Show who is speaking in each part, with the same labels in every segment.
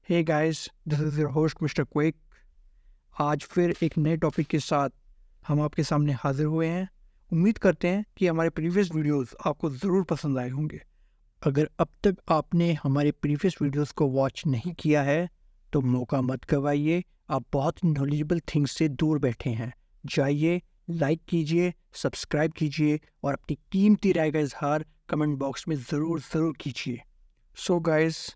Speaker 1: Hey guys, this is your host mister Quick. आज फिर एक नए टॉपिक के साथ हम आपके सामने हाजिर हुए हैं। उम्मीद करते हैं कि हमारे प्रीवियस वीडियोस आपको ज़रूर पसंद आए होंगे। अगर अब तक आपने हमारे प्रीवियस वीडियोस को वॉच नहीं किया है तो मौका मत गवाइए। आप बहुत नॉलेजेबल थिंग्स से दूर बैठे हैं। जाइए, लाइक कीजिए, सब्सक्राइब कीजिए और अपनी कीमती राय का इजहार कमेंट बॉक्स में ज़रूर कीजिए। सो गाइस,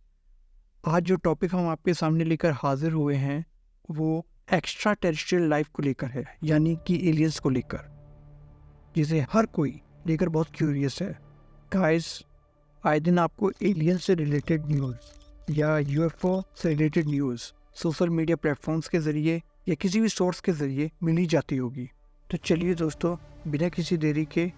Speaker 1: आज जो टॉपिक हम आपके सामने लेकर हाजिर हुए हैं वो एक्स्ट्रा टेरेस्ट्रियल लाइफ को लेकर है, यानी कि एलियंस को लेकर, जिसे हर कोई लेकर बहुत क्यूरियस है। गाइस, आए दिन आपको एलियन से रिलेटेड न्यूज़ या यूएफओ से related news social media platforms के ज़रिए या किसी भी सोर्स के ज़रिए मिल ही जाती होगी। तो चलिए दोस्तों, बिना किसी देरी के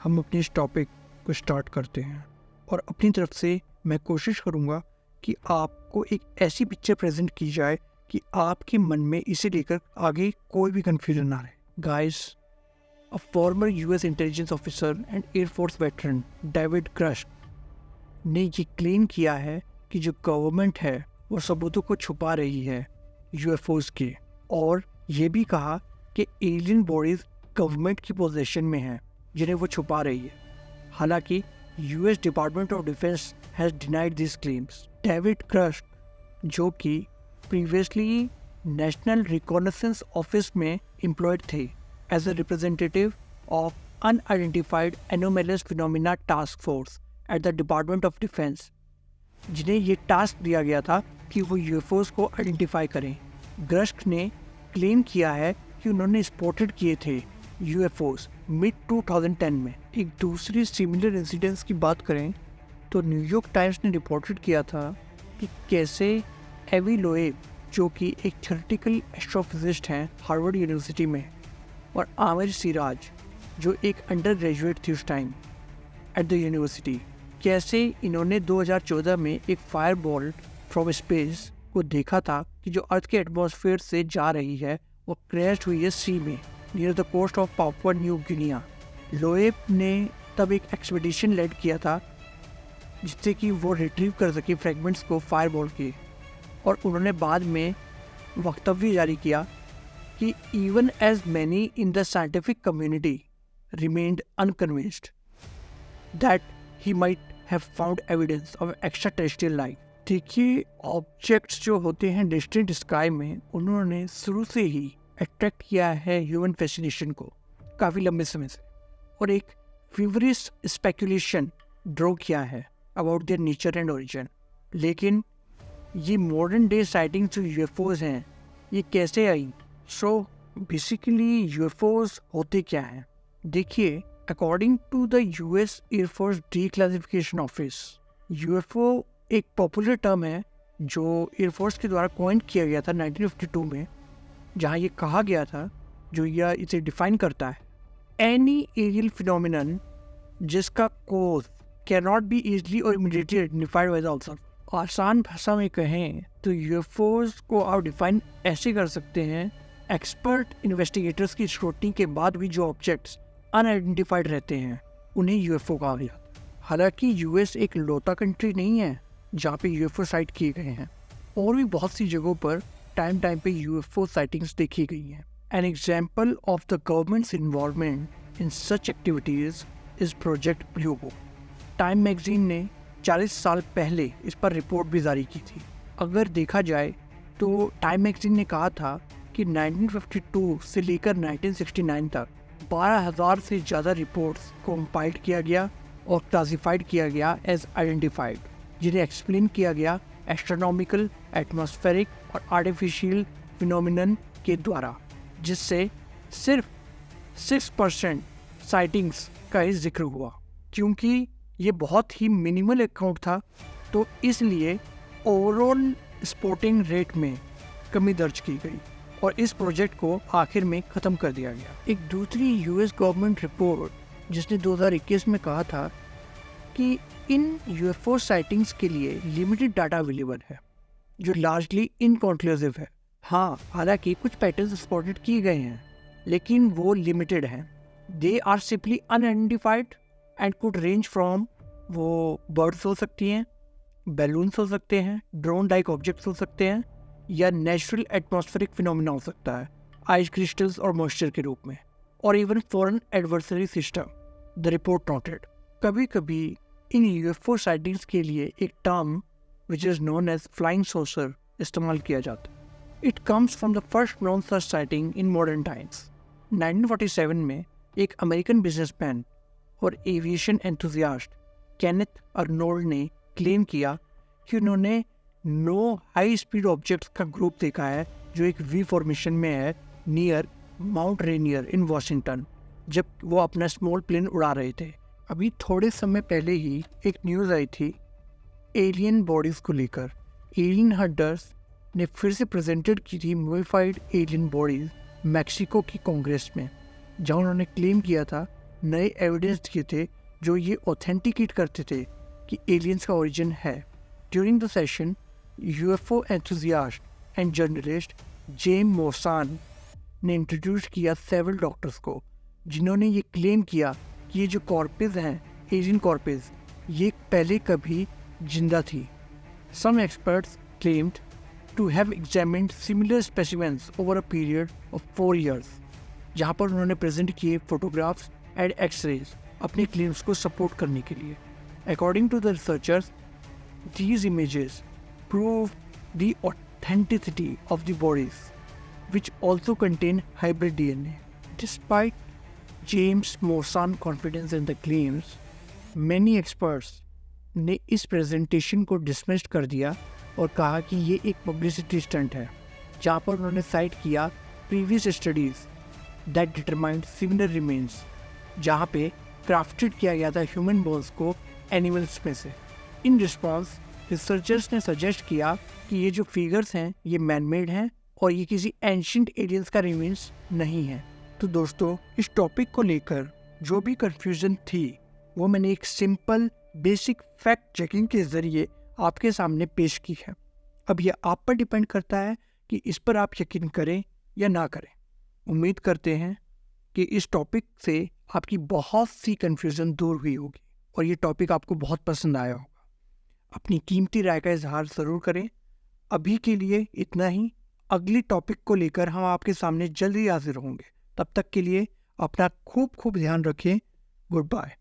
Speaker 1: हम अपने इस टॉपिक को स्टार्ट करते हैं और अपनी तरफ से मैं कोशिश करूँगा कि आपको एक ऐसी पिक्चर प्रेजेंट की जाए कि आपके मन में इसे लेकर आगे कोई भी कंफ्यूजन ना रहे। Guys, a former US intelligence officer and air force veteran David crush ने ये क्लेम किया है कि जो गवर्नमेंट है वो सबूतों को छुपा रही है यूएफओस के, और ये भी कहा कि एलियन बॉडीज गवर्नमेंट की पोजीशन में हैं जिन्हें वो छुपा रही है। हालांकि US department of defence has denied this claims. David Crush, जो कि प्रीवियसली नेशनल रिकॉनेसेंस ऑफिस में एम्प्लॉयड थे as a representative of unidentified anomalous phenomena task force at the department of defence, जिन्हें ये टास्क दिया गया था कि वो यूएफओस को आइडेंटिफाई करें। ग्रस्ट ने क्लेम किया है कि उन्होंने स्पॉटेड किए थे यूएफओस मिड 2010 में। एक दूसरी सिमिलर इंसिडेंट्स की बात करें तो न्यूयॉर्क टाइम्स ने रिपोर्टेड किया था कि कैसे एवी लोएब, जो कि एक थ्योरेटिकल एस्ट्रोफिजिस्ट हैं हार्वर्ड यूनिवर्सिटी में, और आमिर सिराज, जो एक अंडर ग्रेजुएट थी उस टाइम एट द यूनिवर्सिटी, कैसे इन्होंने 2014 में एक फायर बॉल फ्रॉम स्पेस को देखा था कि जो अर्थ के एटमॉस्फेयर से जा रही है वो क्रैश हुई है सी में near the coast of Papua New Guinea. Loeb ने तब एक एक्सपीडिशन लेड किया था जिससे कि वो रिट्रीव कर सके फ्रैगमेंट्स को फायरबॉल के, और उन्होंने बाद में वक्तव्य जारी किया कि even as many in the scientific community remained unconvinced that he might have found evidence of extraterrestrial life. देखिए, ऑब्जेक्ट्स जो होते हैं डिस्टेंट स्काई में, उन्होंने शुरू से ही अट्रैक्ट किया है ह्यूमन फैसिनेशन को काफ़ी लंबे समय से, और एक फीवरिश स्पेकुलेशन ड्रॉ किया है about their nature and origin. लेकिन ये मॉडर्न डे साइटिंग्स जो यूएफओज हैं, ये कैसे आई? सो बेसिकली यूएफओज होते क्या हैं? देखिए, according to the US air force declassification office, UFO एक पॉपुलर टर्म है जो एयरफोर्स के द्वारा कॉइन किया गया था 1952 में, जहाँ ये कहा गया था, जो यह इसे डिफाइन करता है, एनी एरियल फिनोमिनन जिसका कोज कैनॉट बी इजली और immediately identified by the observer. आसान भाषा में कहें तो यूएफओज को आप डिफाइन ऐसे कर सकते हैं, एक्सपर्ट इन्वेस्टिगेटर्स की स्क्रूटनी के बाद भी जो ऑब्जेक्ट्स अनआइडेंटिफाइड रहते हैं उन्हें यूएफओ कहा गया। हालांकि यूएस एक लौता कंट्री नहीं है जहाँ पे यूएफओ साइट किए गए हैं, और भी बहुत सी जगहों पर टाइम पे यूएफओ साइटिंग्स देखी गई हैं। An example of the governments involvement in such activities is project blue book. Time magazine ने 40 साल पहले इस पर रिपोर्ट भी जारी की थी। अगर देखा जाए तो टाइम मैगजीन ने कहा था कि 1952 से लेकर 1969 तक 12,000 से ज़्यादा रिपोर्ट्स को कंपाइल्ड किया गया और क्लासिफाइड किया गया एज आइडेंटिफाइड, जिन्हें एक्सप्लेन किया गया एस्ट्रोनॉमिकल, एटमॉस्फेरिक और आर्टिफिशियल फिनोमिनन के द्वारा, जिससे सिर्फ 6% साइटिंग्स का ही जिक्र हुआ। क्योंकि ये बहुत ही मिनिमल अकाउंट था, तो इसलिए ओवरऑल स्पॉटिंग रेट में कमी दर्ज की गई और इस प्रोजेक्ट को आखिर में ख़त्म कर दिया गया। एक दूसरी यूएस गवर्नमेंट रिपोर्ट जिसने 2021 में कहा था कि इन यूएफओ साइटिंग्स के लिए लिमिटेड डाटा अवेलेबल है, जो लार्जली इनकंक्लूसिव है। हाँ, हालांकि कुछ पैटर्न्स स्पॉटेड किए गए हैं, लेकिन वो लिमिटेड हैं। They are simply unidentified and could range from, वो बर्ड्स हो सकती हैं, बैलून्स हो सकते हैं, ड्रोन लाइक ऑब्जेक्ट्स हो सकते हैं, या नेचुरल एटमॉस्फेरिक फिनोमिना हो सकता है आइस क्रिस्टल्स और मॉइस्चर के रूप में, और even foreign adversary system, the report noted. कभी कभी इन यूएफओ साइटिंग्स के लिए एक term which is known as flying saucer इस्तेमाल किया जाता है। It comes from the first known such sighting in modern times. 1947 में एक अमेरिकन बिजनेसमैन और एविएशन एंथुजियास्ट केनेथ अर्नोल्ड ने क्लेम किया कि उन्होंने 9 हाई स्पीड ऑब्जेक्ट्स का ग्रुप देखा है जो एक वी फॉर्मेशन में है नियर माउंट रेनियर इन वॉशिंगटन, जब वो अपना स्मॉल प्लेन उड़ा रहे थे। अभी थोड़े समय पहले ही एक न्यूज़ आई थी एलियन बॉडीज़ को लेकर। एलियन हंटर्स ने फिर से प्रेजेंटेड की थी मूविफाइड एलियन बॉडीज मैक्सिको की कांग्रेस में, जहां उन्होंने क्लेम किया था, नए एविडेंस दिए थे जो ये ऑथेंटिकेट करते थे कि एलियंस का ओरिजिन है। During the session UFO enthusiast and journalist Jaime Maussan ने इंट्रोड्यूस किया सेवरल डॉक्टर्स को, जिन्होंने ये क्लेम किया कि ये जो कॉर्पेस हैं, एलियन कॉर्पेस, ये पहले कभी जिंदा थी। Some experts claimed to have examined similar specimens over a period of 4 years, जहाँ पर उन्होंने प्रेजेंट किए फोटोग्राफ्स एंड एक्सरेज अपने क्लेम्स को सपोर्ट करने के लिए। According to the researchers, these images prove the authenticity of the bodies, which also contain hybrid DNA. Despite James Morsan's confidence in the claims, many experts ने इस presentation को dismiss कर दिया और कहा कि ये एक पब्लिसिटी स्टंट है, जहाँ पर उन्होंने साइट किया previous studies that determined similar remains, जहाँ पे क्राफ्टेड किया गया था ह्यूमन बोन्स को एनिमल्स में से। इन रिस्पॉन्स रिसर्चर्स ने सजेस्ट किया कि ये जो फिगर्स हैं ये मैनमेड हैं और ये किसी एंशिएंट एलियंस का रिमेन्स नहीं है। तो दोस्तों, इस टॉपिक को लेकर जो भी कंफ्यूजन थी वो मैंने एक सिंपल बेसिक फैक्ट चेकिंग के ज़रिए आपके सामने पेश की है। अब ये आप पर डिपेंड करता है कि इस पर आप यकीन करें या ना करें। उम्मीद करते हैं कि इस टॉपिक से आपकी बहुत सी कंफ्यूजन दूर हुई होगी और ये टॉपिक आपको बहुत पसंद आया होगा। अपनी कीमती राय का इजहार ज़रूर करें। अभी के लिए इतना ही। अगली टॉपिक को लेकर हम आपके सामने जल्द ही हाजिर होंगे। तब तक के लिए अपना खूब ध्यान रखें। Good bye.